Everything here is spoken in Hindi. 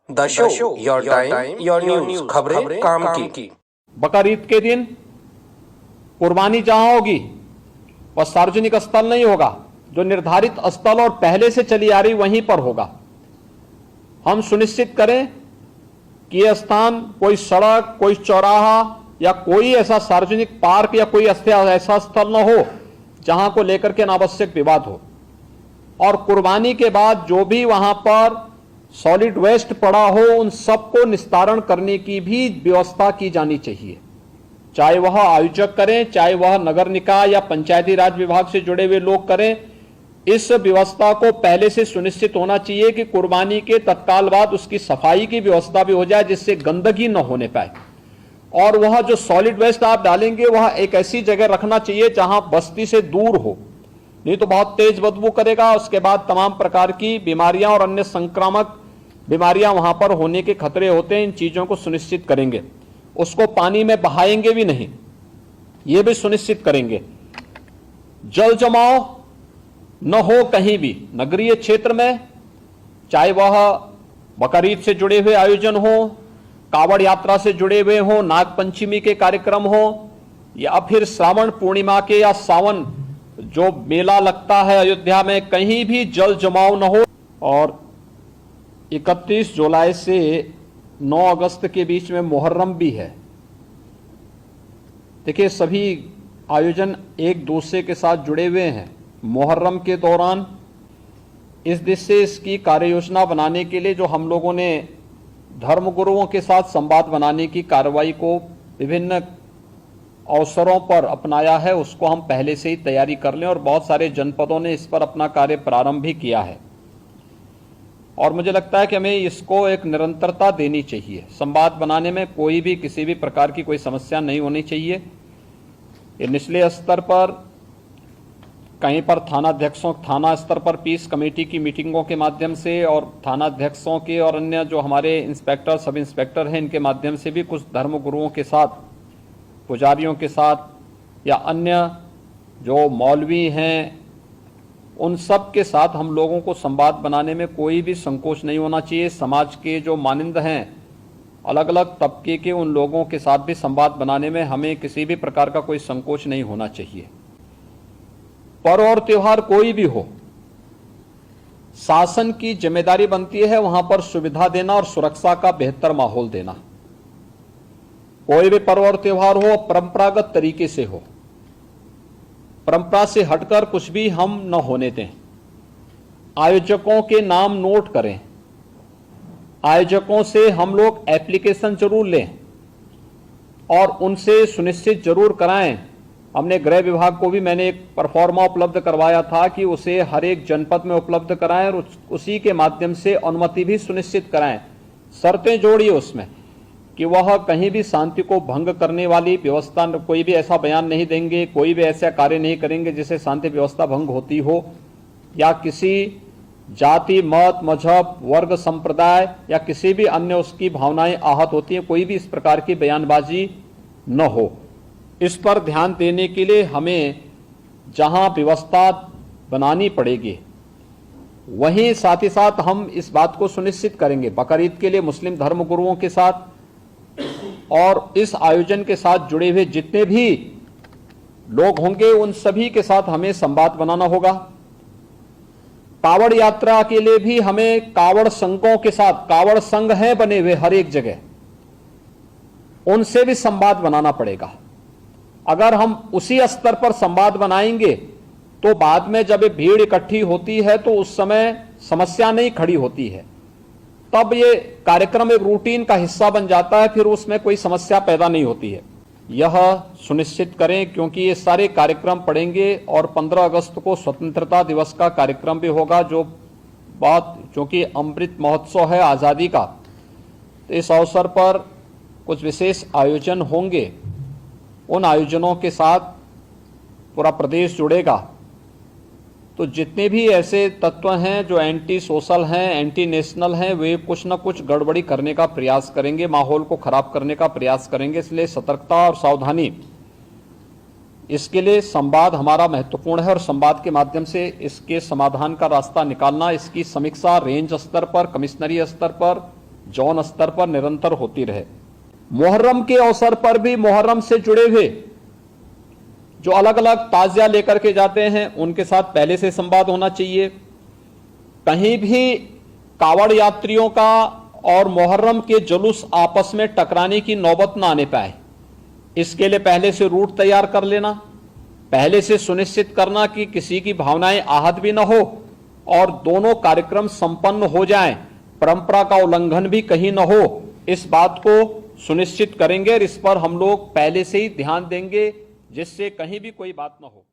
The show, your time, your news, खबरें काम की। बकरीद के दिन कुर्बानी जहां होगी वह सार्वजनिक स्थल नहीं होगा, जो निर्धारित स्थल और पहले से चली आ रही वहीं पर होगा। हम सुनिश्चित करें कि यह स्थान कोई सड़क, कोई चौराहा या कोई ऐसा सार्वजनिक पार्क या कोई ऐसा स्थल न हो जहां को लेकर के अनावश्यक विवाद हो। और कुर्बानी के बाद जो भी वहां पर सॉलिड वेस्ट पड़ा हो उन सबको निस्तारण करने की भी व्यवस्था की जानी चाहिए, चाहे वह आयोजक करें, चाहे वह नगर निकाय या पंचायती राज विभाग से जुड़े हुए लोग करें। इस व्यवस्था को पहले से सुनिश्चित होना चाहिए कि कुर्बानी के तत्काल बाद उसकी सफाई की व्यवस्था भी हो जाए, जिससे गंदगी न होने पाए। और वह जो सॉलिड वेस्ट आप डालेंगे वह एक ऐसी जगह रखना चाहिए जहां बस्ती से दूर हो, नहीं तो बहुत तेज बदबू करेगा। उसके बाद तमाम प्रकार की बीमारियां और अन्य संक्रामक बीमारियां वहां पर होने के खतरे होते हैं। इन चीजों को सुनिश्चित करेंगे। उसको पानी में बहाएंगे भी नहीं, यह भी सुनिश्चित करेंगे। जल जमाव न हो कहीं भी नगरीय क्षेत्र में, चाहे वह बकरीद से जुड़े हुए आयोजन हो, कावड़ यात्रा से जुड़े हुए हो, नाग पंचमी के कार्यक्रम हो, या फिर श्रावण पूर्णिमा के या सावन जो मेला लगता है अयोध्या में, कहीं भी जल जमाव न हो। और 31 जुलाई से 9 अगस्त के बीच में मुहर्रम भी है। देखिए, सभी आयोजन एक दूसरे के साथ जुड़े हुए हैं। मुहर्रम के दौरान इस दिश से इसकी कार्य योजना बनाने के लिए जो हम लोगों ने धर्मगुरुओं के साथ संवाद बनाने की कार्रवाई को विभिन्न अवसरों पर अपनाया है, उसको हम पहले से ही तैयारी कर लें। और बहुत सारे जनपदों ने इस पर अपना कार्य प्रारंभ भी किया है। और मुझे लगता है कि हमें इसको एक निरंतरता देनी चाहिए। संवाद बनाने में कोई भी किसी भी प्रकार की कोई समस्या नहीं होनी चाहिए। ये निचले स्तर पर कहीं पर थाना स्तर पर पीस कमेटी की मीटिंगों के माध्यम से और थानाध्यक्षों के और अन्य जो हमारे इंस्पेक्टर, सब इंस्पेक्टर हैं, इनके माध्यम से भी कुछ धर्मगुरुओं के साथ, पुजारियों के साथ या अन्य जो मौलवी हैं, उन सब के साथ हम लोगों को संवाद बनाने में कोई भी संकोच नहीं होना चाहिए। समाज के जो मानिंद हैं, अलग अलग तबके के, उन लोगों के साथ भी संवाद बनाने में हमें किसी भी प्रकार का कोई संकोच नहीं होना चाहिए। पर्व और त्योहार कोई भी हो, शासन की जिम्मेदारी बनती है वहां पर सुविधा देना और सुरक्षा का बेहतर माहौल देना। कोई भी पर्व और त्योहार हो, परंपरागत तरीके से हो, परंपरा से हटकर कुछ भी हम न होने दें। आयोजकों के नाम नोट करें, आयोजकों से हम लोग एप्लीकेशन जरूर लें और उनसे सुनिश्चित जरूर कराएं। हमने गृह विभाग को भी मैंने एक परफॉर्मा उपलब्ध करवाया था कि उसे हर एक जनपद में उपलब्ध कराएं और उसी के माध्यम से अनुमति भी सुनिश्चित कराएं। शर्तें जोड़िए उसमें कि वह कहीं भी शांति को भंग करने वाली व्यवस्था, कोई भी ऐसा बयान नहीं देंगे, कोई भी ऐसा कार्य नहीं करेंगे जिससे शांति व्यवस्था भंग होती हो, या किसी जाति, मत, मजहब, वर्ग, संप्रदाय या किसी भी अन्य उसकी भावनाएं आहत होती हैं, कोई भी इस प्रकार की बयानबाजी न हो। इस पर ध्यान देने के लिए हमें जहां व्यवस्था बनानी पड़ेगी वहीं साथ ही साथ हम इस बात को सुनिश्चित करेंगे बकरीद के लिए मुस्लिम धर्मगुरुओं के साथ और इस आयोजन के साथ जुड़े हुए जितने भी लोग होंगे उन सभी के साथ हमें संवाद बनाना होगा। कावड़ यात्रा के लिए भी हमें कावड़ संघों के साथ, कावड़ संघ हैं बने हुए हर एक जगह, उनसे भी संवाद बनाना पड़ेगा। अगर हम उसी स्तर पर संवाद बनाएंगे तो बाद में जब ये भीड़ इकट्ठी होती है तो उस समय समस्या नहीं खड़ी होती है, तब ये कार्यक्रम एक रूटीन का हिस्सा बन जाता है, फिर उसमें कोई समस्या पैदा नहीं होती है। यह सुनिश्चित करें क्योंकि ये सारे कार्यक्रम पड़ेंगे और 15 अगस्त को स्वतंत्रता दिवस का कार्यक्रम भी होगा, जो बात क्योंकि अमृत महोत्सव है आज़ादी का, तो इस अवसर पर कुछ विशेष आयोजन होंगे। उन आयोजनों के साथ पूरा प्रदेश जुड़ेगा। तो जितने भी ऐसे तत्व हैं जो एंटी सोशल हैं, एंटी नेशनल हैं, वे कुछ न कुछ गड़बड़ी करने का प्रयास करेंगे, माहौल को खराब करने का प्रयास करेंगे। इसलिए सतर्कता और सावधानी, इसके लिए संवाद हमारा महत्वपूर्ण है और संवाद के माध्यम से इसके समाधान का रास्ता निकालना, इसकी समीक्षा रेंज स्तर पर, कमिश्नरी स्तर पर जौन स्तर पर निरंतर होती रहे। मुहर्रम के अवसर पर भी मुहर्रम से जुड़े हुए जो अलग अलग ताजिया लेकर के जाते हैं उनके साथ पहले से संवाद होना चाहिए। कहीं भी कावड़ यात्रियों का और मुहर्रम के जुलूस आपस में टकराने की नौबत ना आने पाए, इसके लिए पहले से रूट तैयार कर लेना, पहले से सुनिश्चित करना कि किसी की भावनाएं आहत भी न हो और दोनों कार्यक्रम संपन्न हो जाएं, परंपरा का उल्लंघन भी कहीं न हो, इस बात को सुनिश्चित करेंगे और इस पर हम लोग पहले से ही ध्यान देंगे जिससे कहीं भी कोई बात न हो।